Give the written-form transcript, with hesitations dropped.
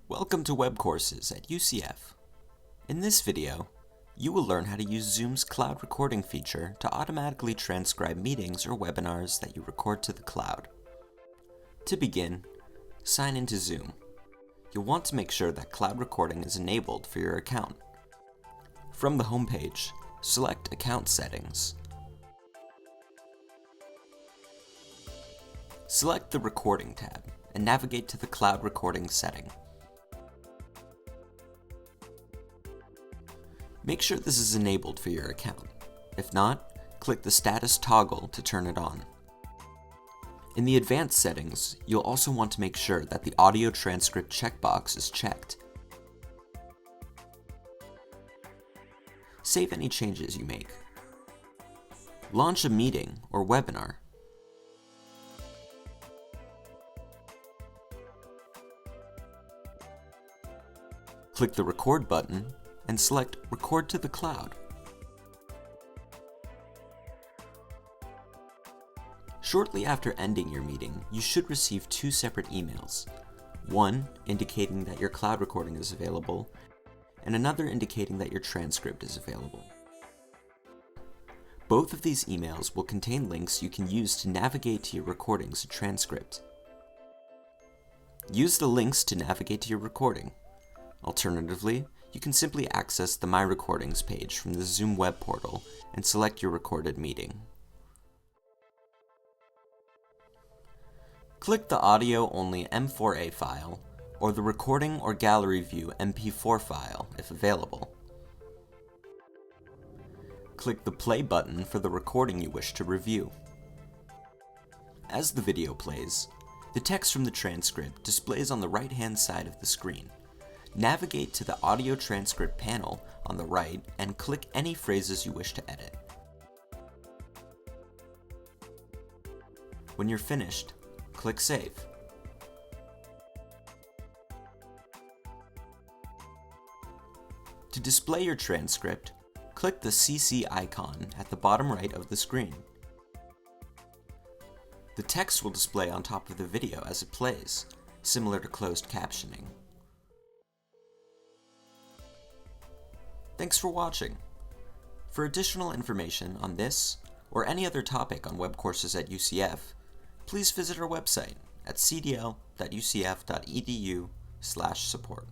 Welcome to Web Courses at UCF. In this video, you will learn how to use Zoom's cloud recording feature to automatically transcribe meetings or webinars that you record to the cloud. To begin, sign into Zoom. You'll want to make sure that cloud recording is enabled for your account. From the homepage, select Account Settings. Select the Recording tab and navigate to the Cloud Recording setting. Make sure this is enabled for your account. If not, click the status toggle to turn it on. In the advanced settings, you'll also want to make sure that the audio transcript checkbox is checked. Save any changes you make. Launch a meeting or webinar. Click the Record button and select Record to the Cloud. Shortly after ending your meeting, you should receive two separate emails. One indicating that your cloud recording is available, and another indicating that your transcript is available. Both of these emails will contain links you can use to navigate to your recordings and transcript. Use the links to navigate to your recording. Alternatively, you can simply access the My Recordings page from the Zoom web portal and select your recorded meeting. Click the audio-only M4A file or the recording or gallery view MP4 file if available. Click the play button for the recording you wish to review. As the video plays, the text from the transcript displays on the right-hand side of the screen. Navigate to the audio transcript panel on the right and click any phrases you wish to edit. When you're finished, click Save. To display your transcript, click the CC icon at the bottom right of the screen. The text will display on top of the video as it plays, similar to closed captioning. Thanks for watching. For additional information on this or any other topic on web courses at UCF, please visit our website at cdl.ucf.edu/support.